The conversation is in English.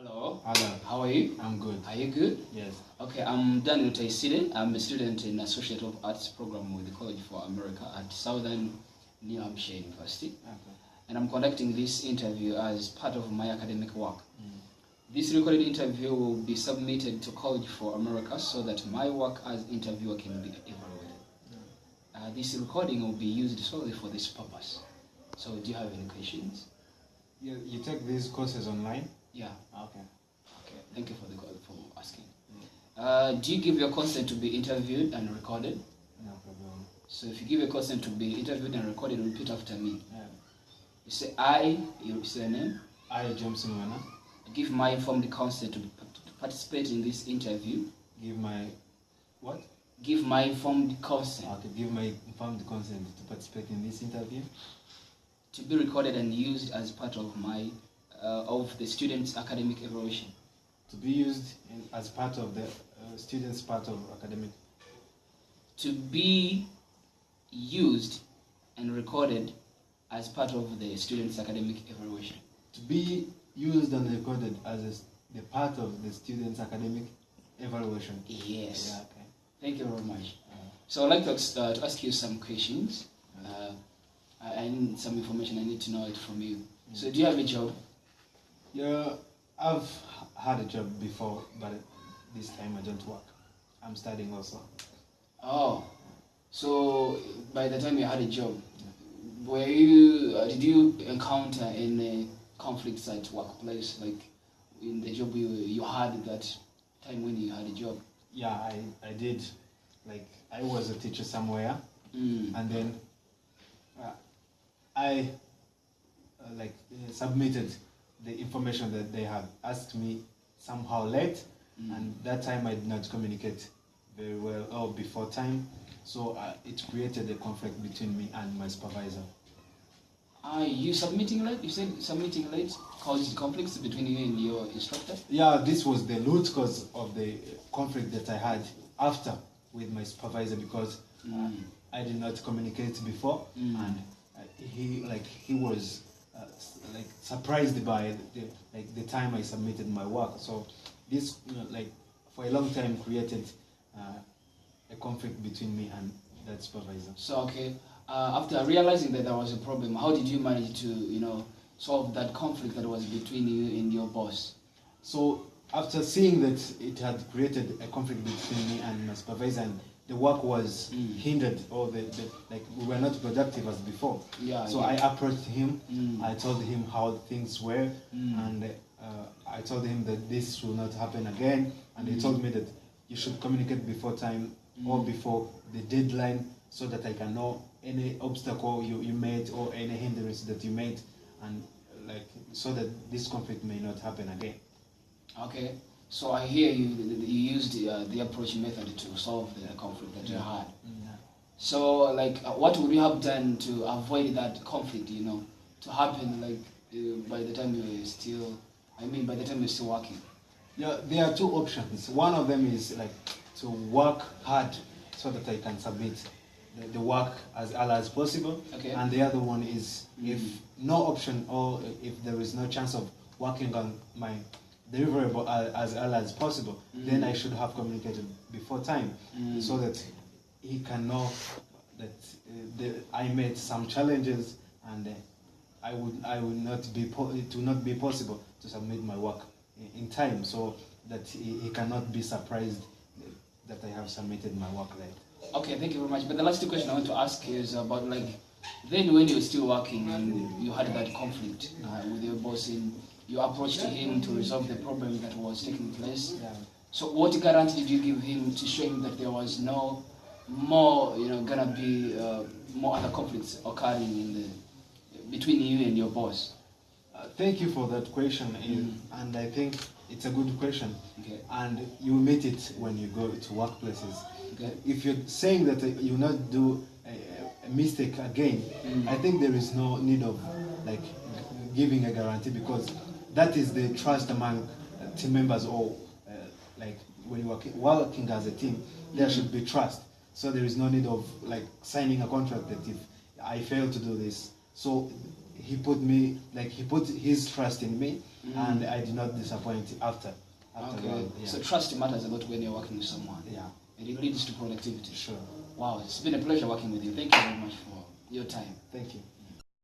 Hello. Hello. How are you? I'm good. Are you good? Yes. Okay, I'm Daniel Taiside. I'm a student in Associate of Arts program with the College for America at Southern New Hampshire University. Okay. And I'm conducting this interview as part of my academic work. This recorded interview will be submitted to College for America so that my work as interviewer can be evaluated. This recording will be used solely for this purpose. So do you have any questions? You take these courses online? Yeah. Okay. Okay, thank you for asking. Do you give your consent to be interviewed and recorded? No problem. So if you give your consent to be interviewed and recorded, repeat after me. Yeah. You say I, you say your name. I, James Mwana, Give my informed consent to participate in this interview. give my what? Give my informed consent Okay, give my informed consent to participate in this interview. to be recorded and used as part of my of the student's academic evaluation. To be used as part of the students' part of academic. To be used and recorded as part of the student's academic evaluation. To be used and recorded as the part of the students' academic evaluation. Yes. Yeah, okay. Thank you very much. So I'd like to ask you some questions. I need some information. I need to know it from you. So do you have a job? Yeah, I've had a job before, but this time I don't work. I'm studying also. Oh, so by the time you had a job, did you encounter any conflicts at workplace, like in the job you had that time when you had a job? Yeah, I did. Like, I was a teacher somewhere, and then I submitted the information that they had asked me somehow late, and that time I did not communicate very well or before time, so it created a conflict between me and my supervisor. You submitting late? You said submitting late caused conflicts between you and your instructor? Yeah, this was the root cause of the conflict that I had after with my supervisor, because I did not communicate before, and he was surprised by the time I submitted my work. So this for a long time created a conflict between me and that supervisor. So okay, after realizing that there was a problem, how did you manage to solve that conflict that was between you and your boss? So after seeing that it had created a conflict between me and my supervisor, and the work was hindered, or we were not productive as before. Yeah. So I approached him. I told him how things were, and I told him that this will not happen again. And he told me that you should communicate before time or before the deadline, so that I can know any obstacle you made or any hindrance that you made, and so that this conflict may not happen again. Okay, so I hear you used the approach method to solve the conflict that you had. So what would you have done to avoid that conflict, to happen by the time you're still working? Yeah, there are two options. One of them is to work hard so that I can submit the work as early as possible. Okay. And the other one is if no option, or if there is no chance of working on my deliverable as early as possible, then I should have communicated before time, so that he can know that I made some challenges, and I would not be possible to submit my work in time, so that he cannot be surprised that I have submitted my work late. Okay, thank you very much. But the last question I want to ask is about then when you were still working and you had that conflict with your boss, and you approached him to resolve the problem that was taking place. Yeah. So what guarantee did you give him to show him that there was no more, gonna be more other conflicts occurring between you and your boss? Thank you for that question, and I think it's a good question. Okay. And you meet it when you go to workplaces. Okay. If you're saying that you will not do a mistake again, I think there is no need of giving a guarantee, because that is the trust among team members, or when you're working as a team, there should be trust. So there is no need of signing a contract that if I fail to do this. So he put his trust in me, and I did not disappoint after. Okay. All, yeah. So trust matters a lot when you're working with someone. Yeah. And it leads to productivity. Sure. Wow, it's been a pleasure working with you. Thank you very much for your time. Thank you.